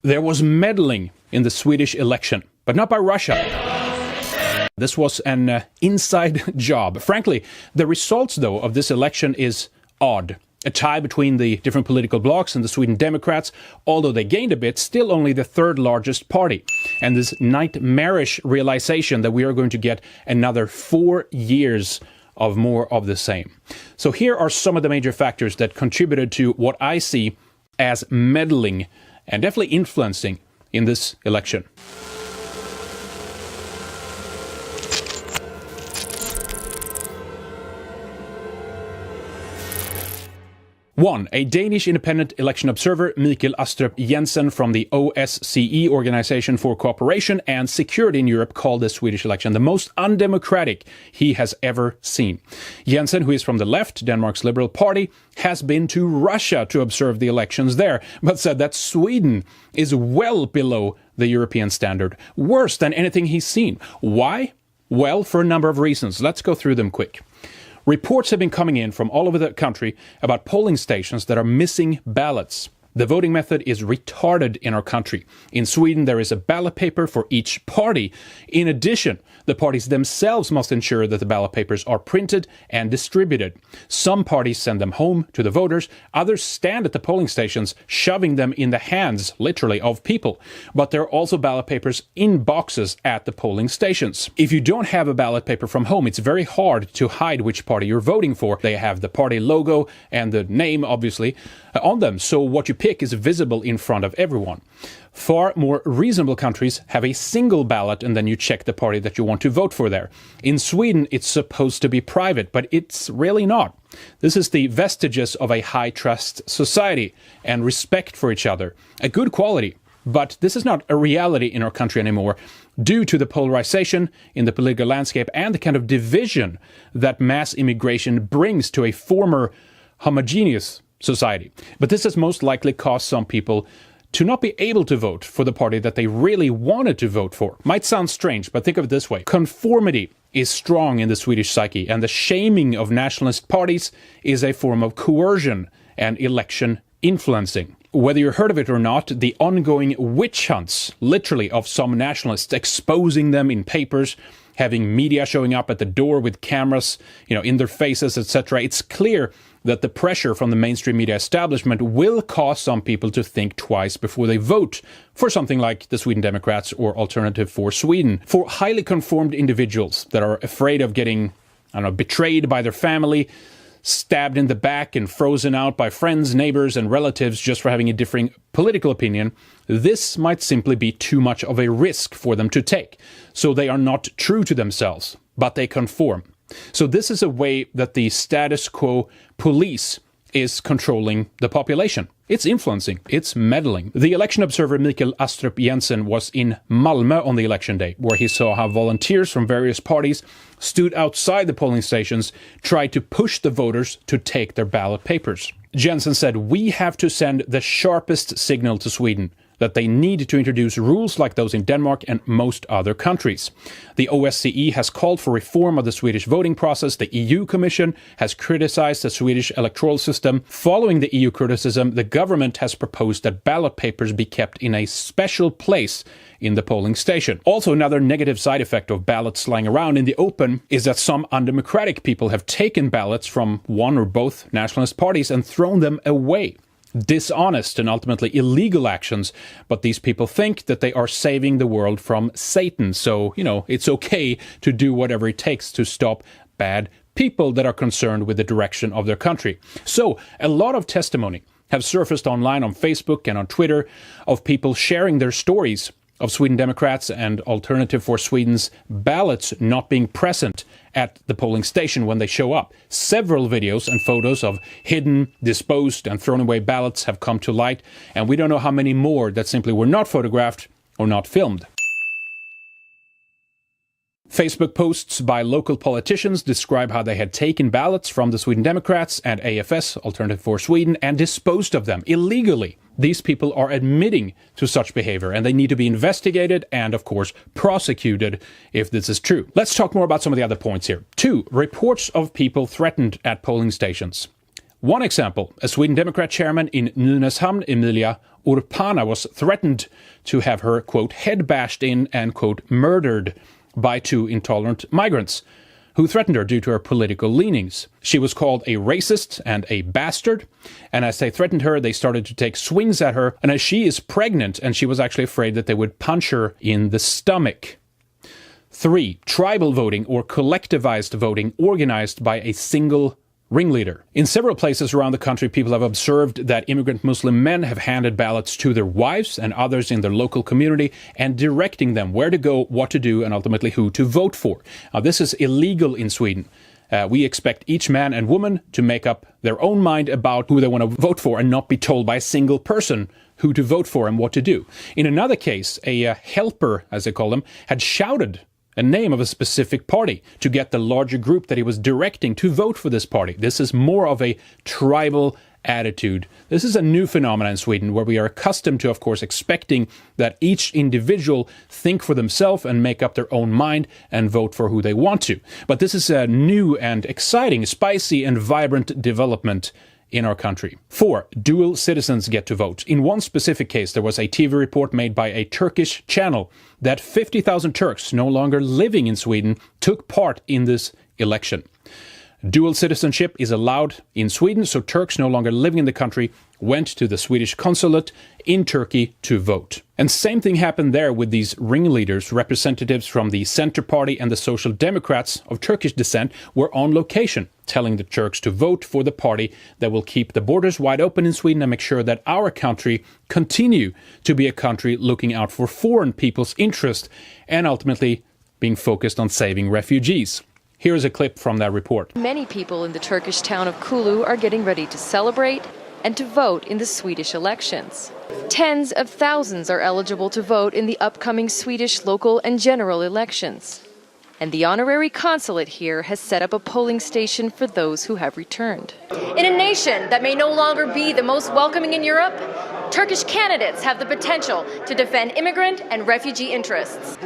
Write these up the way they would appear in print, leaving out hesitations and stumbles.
There was meddling in the Swedish election, but not by Russia. This was an inside job. Frankly, the results, though, of this election is odd. A tie between the different political blocs and the Sweden Democrats, although they gained a bit, still only the third largest party. And this nightmarish realization that we are going to get another 4 years of more of the same. So here are some of the major factors that contributed to what I see as meddling and definitely influencing in this election. 1. A Danish independent election observer, Mikael Astrup Jensen from the OSCE, Organization for Cooperation and Security in Europe, called the Swedish election the most undemocratic he has ever seen. Jensen, who is from the left, Denmark's Liberal Party, has been to Russia to observe the elections there, but said that Sweden is well below the European standard, worse than anything he's seen. Why? Well, for a number of reasons. Let's go through them quick. Reports have been coming in from all over the country about polling stations that are missing ballots. The voting method is retarded in our country. In Sweden, there is a ballot paper for each party. In addition, the parties themselves must ensure that the ballot papers are printed and distributed. Some parties send them home to the voters. Others stand at the polling stations, shoving them in the hands, literally, of people. But there are also ballot papers in boxes at the polling stations. If you don't have a ballot paper from home, it's very hard to hide which party you're voting for. They have the party logo and the name, obviously, on them. So what you pick is visible in front of everyone. Far more reasonable countries have a single ballot and then you check the party that you want to vote for there. In Sweden, it's supposed to be private, but it's really not. This is the vestiges of a high-trust society and respect for each other. A good quality, but this is not a reality in our country anymore due to the polarization in the political landscape and the kind of division that mass immigration brings to a former homogeneous society. But this has most likely caused some people to not be able to vote for the party that they really wanted to vote for. Might sound strange, but think of it this way. Conformity is strong in the Swedish psyche, and the shaming of nationalist parties is a form of coercion and election influencing. Whether you heard of it or not, the ongoing witch hunts, literally, of some nationalists, exposing them in papers, having media showing up at the door with cameras, in their faces, etc. It's clear that the pressure from the mainstream media establishment will cause some people to think twice before they vote for something like the Sweden Democrats or Alternative for Sweden. For highly conformed individuals that are afraid of getting, betrayed by their family, stabbed in the back and frozen out by friends, neighbors, and relatives just for having a differing political opinion, this might simply be too much of a risk for them to take. So they are not true to themselves, but they conform. So this is a way that the status quo police is controlling the population. It's influencing, it's meddling. The election observer Mikael Astrup Jensen was in Malmö on the election day, where he saw how volunteers from various parties stood outside the polling stations, tried to push the voters to take their ballot papers. Jensen said, "We have to send the sharpest signal to Sweden that they need to introduce rules like those in Denmark and most other countries. The OSCE has called for reform of the Swedish voting process. The EU Commission has criticized the Swedish electoral system. Following the EU criticism, the government has proposed that ballot papers be kept in a special place in the polling station." Also, another negative side effect of ballots lying around in the open is that some undemocratic people have taken ballots from one or both nationalist parties and thrown them away. Dishonest and ultimately illegal actions, but these people think that they are saving the world from Satan. So, it's okay to do whatever it takes to stop bad people that are concerned with the direction of their country. So, a lot of testimony have surfaced online on Facebook and on Twitter of people sharing their stories of Sweden Democrats and Alternative for Sweden's ballots not being present at the polling station when they show up. Several videos and photos of hidden, disposed, and thrown away ballots have come to light, and we don't know how many more that simply were not photographed or not filmed. Facebook posts by local politicians describe how they had taken ballots from the Sweden Democrats and AFS, Alternative for Sweden, and disposed of them illegally. These people are admitting to such behavior, and they need to be investigated and, of course, prosecuted if this is true. Let's talk more about some of the other points here. 2. Reports of people threatened at polling stations. One example, a Sweden Democrat chairman in Nynäshamn, Emilia Urpana, was threatened to have her, quote, head bashed in and, quote, murdered by 2 intolerant migrants who threatened her due to her political leanings. She was called a racist and a bastard, and as they threatened her, they started to take swings at her, and as she is pregnant, and she was actually afraid that they would punch her in the stomach. 3. Tribal voting or collectivized voting organized by a single ringleader. In several places around the country, people have observed that immigrant Muslim men have handed ballots to their wives and others in their local community and directing them where to go, what to do, and ultimately who to vote for. Now, this is illegal in Sweden. We expect each man and woman to make up their own mind about who they want to vote for and not be told by a single person who to vote for and what to do. In another case, a helper, as they call them, had shouted a name of a specific party to get the larger group that he was directing to vote for this party. This is more of a tribal attitude. This is a new phenomenon in Sweden where we are accustomed to, of course, expecting that each individual think for themselves and make up their own mind and vote for who they want to. But this is a new and exciting, spicy and vibrant development in our country. 4. Dual citizens get to vote. In one specific case, there was a TV report made by a Turkish channel that 50,000 Turks no longer living in Sweden took part in this election. Dual citizenship is allowed in Sweden, so Turks no longer living in the country went to the Swedish consulate in Turkey to vote. And same thing happened there with these ringleaders. Representatives from the Center Party and the Social Democrats of Turkish descent were on location, telling the Turks to vote for the party that will keep the borders wide open in Sweden and make sure that our country continue to be a country looking out for foreign people's interest and ultimately being focused on saving refugees. Here is a clip from that report. Many people in the Turkish town of Kulu are getting ready to celebrate and to vote in the Swedish elections. Tens of thousands are eligible to vote in the upcoming Swedish local and general elections. And the honorary consulate here has set up a polling station for those who have returned. In a nation that may no longer be the most welcoming in Europe, Turkish candidates have the potential to defend immigrant and refugee interests.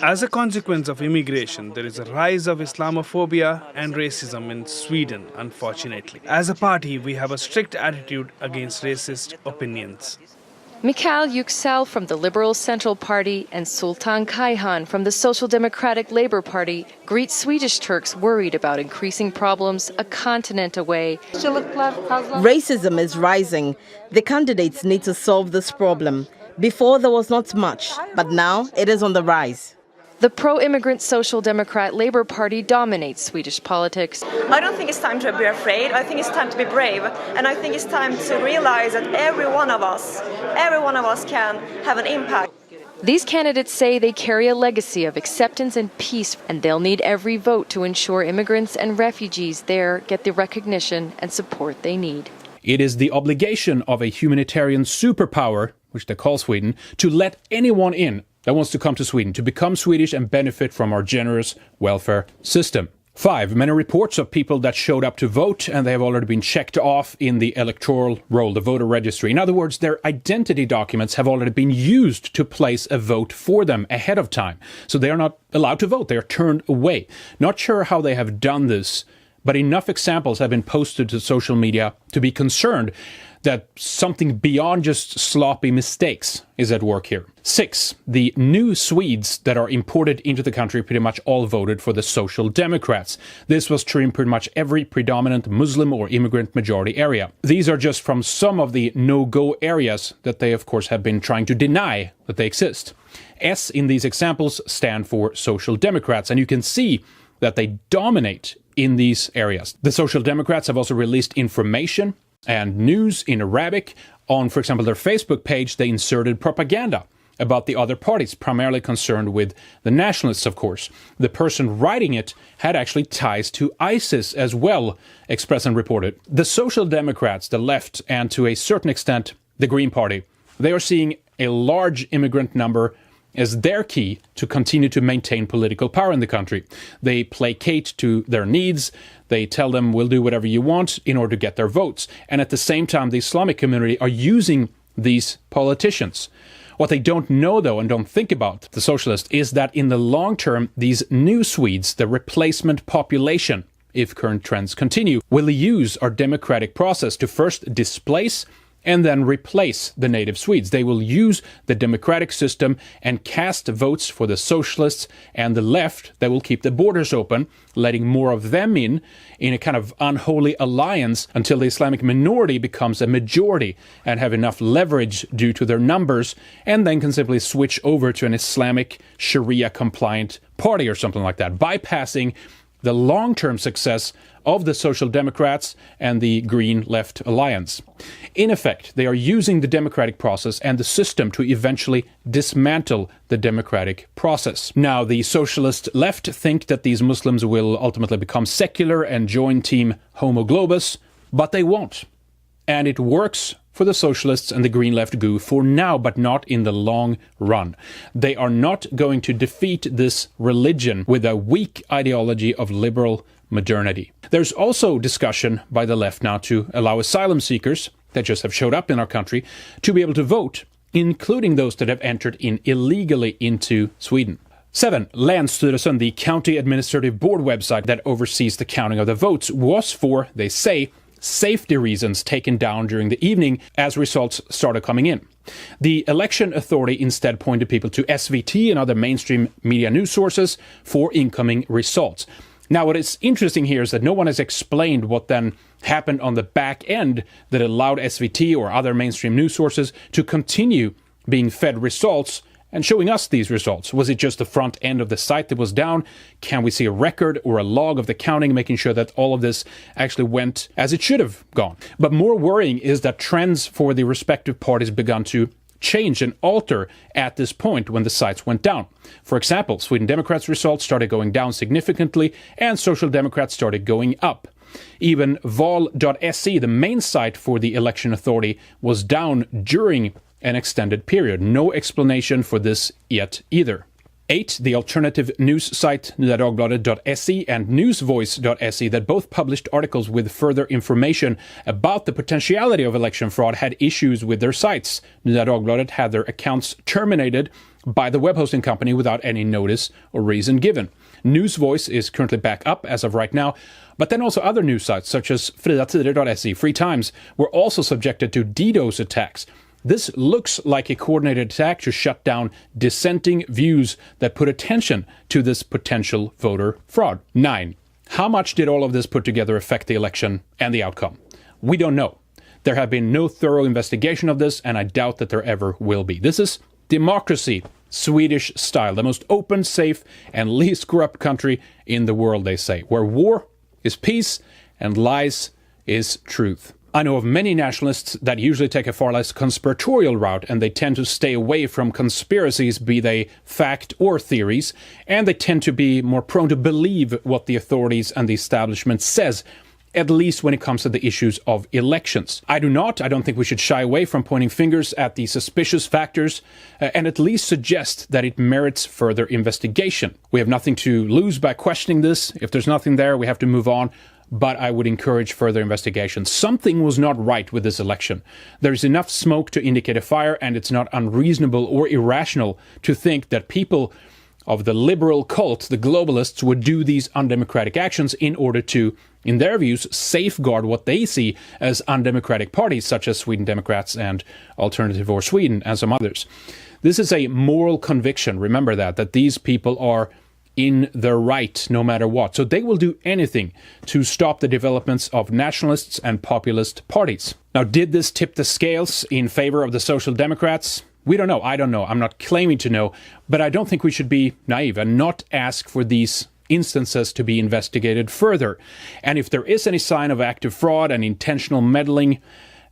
As a consequence of immigration, there is a rise of Islamophobia and racism in Sweden, unfortunately. As a party, we have a strict attitude against racist opinions. Mikael Yüksel from the Liberal Central Party and Sultan Kayhan from the Social Democratic Labour Party greet Swedish Turks worried about increasing problems a continent away. Racism is rising. The candidates need to solve this problem. Before there was not much, but now it is on the rise. The pro-immigrant Social Democrat Labour Party dominates Swedish politics. I don't think it's time to be afraid. I think it's time to be brave. And I think it's time to realize that every one of us can have an impact. These candidates say they carry a legacy of acceptance and peace, and they'll need every vote to ensure immigrants and refugees there get the recognition and support they need. It is the obligation of a humanitarian superpower, which they call Sweden, to let anyone in that wants to come to Sweden, to become Swedish and benefit from our generous welfare system. 5. Many reports of people that showed up to vote and they have already been checked off in the electoral roll, the voter registry. In other words, their identity documents have already been used to place a vote for them ahead of time. So they are not allowed to vote. They are turned away. Not sure how they have done this, but enough examples have been posted to social media to be concerned that something beyond just sloppy mistakes is at work here. 6. The new Swedes that are imported into the country pretty much all voted for the Social Democrats. This was true in pretty much every predominant Muslim or immigrant majority area. These are just from some of the no-go areas that they, of course, have been trying to deny that they exist. S in these examples stand for Social Democrats, and you can see that they dominate in these areas. The Social Democrats have also released information and news in Arabic. On, for example, their Facebook page, they inserted propaganda about the other parties, primarily concerned with the nationalists, of course. The person writing it had actually ties to ISIS as well, Expressen reported. The Social Democrats, the left, and to a certain extent, the Green Party, they are seeing a large immigrant number as their key to continue to maintain political power in the country. They placate to their needs. They tell them, we'll do whatever you want in order to get their votes. And at the same time, the Islamic community are using these politicians. What they don't know, though, and don't think about, the socialists, is that in the long term, these new Swedes, the replacement population, if current trends continue, will use our democratic process to first displace and then replace the native Swedes. They will use the democratic system and cast votes for the socialists and the left that will keep the borders open, letting more of them in a kind of unholy alliance until the Islamic minority becomes a majority and have enough leverage due to their numbers, and then can simply switch over to an Islamic Sharia-compliant party or something like that, bypassing the long-term success of the Social Democrats and the Green Left Alliance. In effect, they are using the democratic process and the system to eventually dismantle the democratic process. Now, the socialist left think that these Muslims will ultimately become secular and join Team Homo Globus, but they won't. And it works for the socialists and the Green Left GU for now, but not in the long run. They are not going to defeat this religion with a weak ideology of liberal modernity. There's also discussion by the left now to allow asylum seekers that just have showed up in our country to be able to vote, including those that have entered in illegally into Sweden. 7. Länsstyrelsen, the county administrative board website that oversees the counting of the votes, was for, they say, safety reasons taken down during the evening as results started coming in. The election authority instead pointed people to SVT and other mainstream media news sources for incoming results. Now, what is interesting here is that no one has explained what then happened on the back end that allowed SVT or other mainstream news sources to continue being fed results and showing us these results. Was it just the front end of the site that was down? Can we see a record or a log of the counting, making sure that all of this actually went as it should have gone? But more worrying is that trends for the respective parties begun to change and alter at this point when the sites went down. For example, Sweden Democrats' results started going down significantly and Social Democrats started going up. Even val.se, the main site for the election authority, was down during an extended period. No explanation for this yet either. 8. The alternative news site Nya Dagbladet.se and newsvoice.se that both published articles with further information about the potentiality of election fraud had issues with their sites. Nya Dagbladet had their accounts terminated by the web hosting company without any notice or reason given. Newsvoice is currently back up as of right now, but then also other news sites such as friatider.se, Free Times, were also subjected to DDoS attacks. This looks like a coordinated attack to shut down dissenting views that put attention to this potential voter fraud. 9. How much did all of this put together affect the election and the outcome? We don't know. There have been no thorough investigation of this, and I doubt that there ever will be. This is democracy, Swedish style, the most open, safe, and least corrupt country in the world, they say, where war is peace and lies is truth. I know of many nationalists that usually take a far less conspiratorial route, and they tend to stay away from conspiracies, be they fact or theories, and they tend to be more prone to believe what the authorities and the establishment says, at least when it comes to the issues of elections. I don't think we should shy away from pointing fingers at the suspicious factors and at least suggest that it merits further investigation. We have nothing to lose by questioning this. If there's nothing there, we have to move on. But I would encourage further investigation. Something was not right with this election. There's enough smoke to indicate a fire, and it's not unreasonable or irrational to think that people of the liberal cult, the globalists, would do these undemocratic actions in order to, in their views, safeguard what they see as undemocratic parties, such as Sweden Democrats and Alternative for Sweden and some others. This is a moral conviction. Remember that these people are in the right no matter what. So they will do anything to stop the developments of nationalists and populist parties. Now, did this tip the scales in favor of the Social Democrats? We don't know. I don't know. I'm not claiming to know, but I don't think we should be naive and not ask for these instances to be investigated further. And if there is any sign of active fraud and intentional meddling,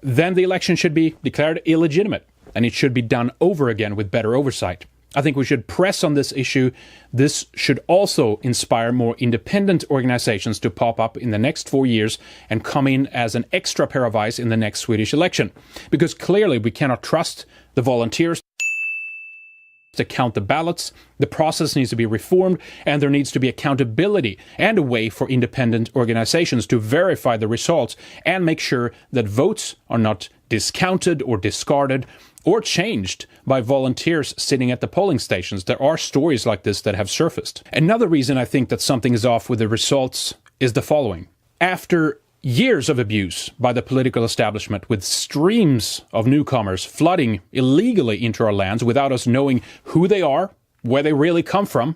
then the election should be declared illegitimate, and it should be done over again with better oversight. I think we should press on this issue. This should also inspire more independent organizations to pop up in the next 4 years and come in as an extra pair of eyes in the next Swedish election. Because clearly we cannot trust the volunteers to count the ballots. The process needs to be reformed, and there needs to be accountability and a way for independent organizations to verify the results and make sure that votes are not discounted or discarded or changed by volunteers sitting at the polling stations. There are stories like this that have surfaced. Another reason I think that something is off with the results is the following. After years of abuse by the political establishment, with streams of newcomers flooding illegally into our lands without us knowing who they are, where they really come from,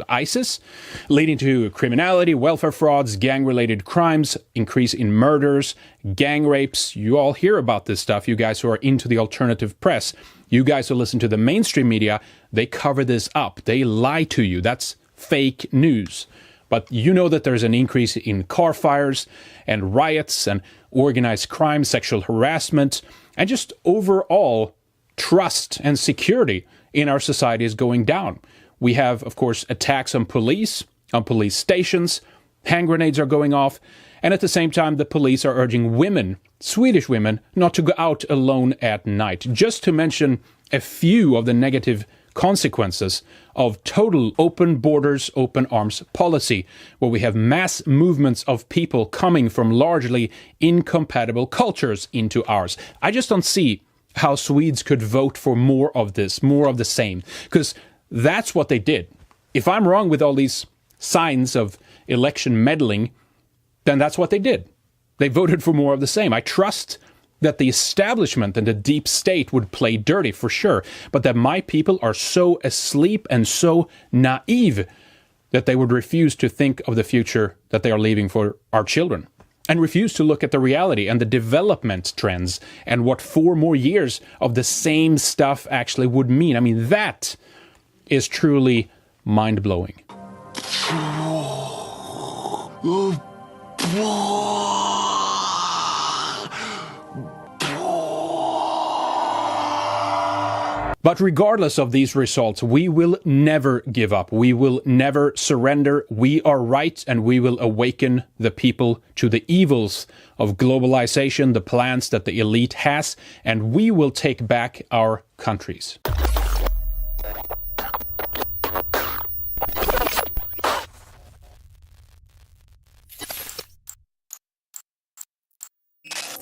ISIS, leading to criminality, welfare frauds, gang-related crimes, increase in murders, gang rapes. You all hear about this stuff, you guys who are into the alternative press. You guys who listen to the mainstream media, they cover this up. They lie to you. That's fake news. But you know that there's an increase in car fires and riots and organized crime, sexual harassment, and just overall trust and security in our society is going down. We have, of course, attacks on police stations, hand grenades are going off, and at the same time the police are urging women, Swedish women, not to go out alone at night. Just to mention a few of the negative consequences of total open borders, open arms policy, where we have mass movements of people coming from largely incompatible cultures into ours. I just don't see how Swedes could vote for more of this, more of the same, because that's what they did. If I'm wrong with all these signs of election meddling, then that's what they did. They voted for more of the same. I trust that the establishment and the deep state would play dirty for sure, but that my people are so asleep and so naive that they would refuse to think of the future that they are leaving for our children, and refuse to look at the reality and the development trends and what 4 more years of the same stuff actually would mean. I mean, that is truly mind-blowing. But regardless of these results, we will never give up. We will never surrender. We are right, and we will awaken the people to the evils of globalization, the plans that the elite has, and we will take back our countries.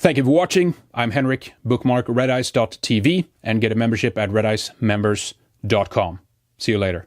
Thank you for watching. I'm Henrik. Bookmark redice.tv and get a membership at redicemembers.com. See you later.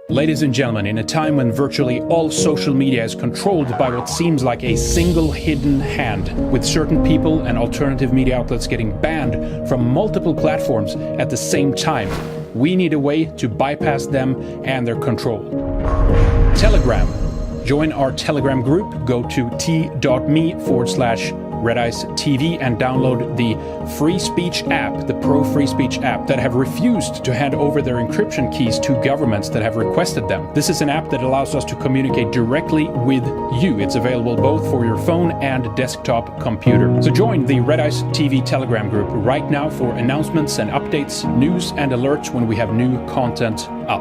Ladies and gentlemen, in a time when virtually all social media is controlled by what seems like a single hidden hand, with certain people and alternative media outlets getting banned from multiple platforms at the same time, we need a way to bypass them and their control. Telegram. Join our Telegram group. Go to t.me/RediceTV and download the free speech app, the Pro Free Speech app, that have refused to hand over their encryption keys to governments that have requested them. This is an app that allows us to communicate directly with you. It's available both for your phone and desktop computer. So join the Redice TV Telegram group right now for announcements and updates, news and alerts when we have new content up.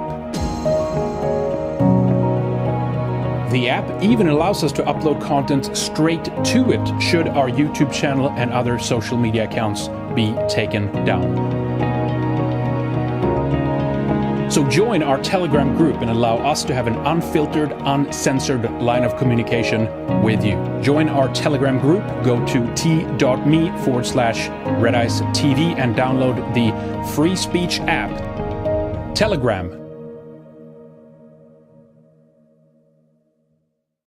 The app even allows us to upload content straight to it, should our YouTube channel and other social media accounts be taken down. So join our Telegram group and allow us to have an unfiltered, uncensored line of communication with you. Join our Telegram group. Go to t.me/RediceTV and download the free speech app. Telegram.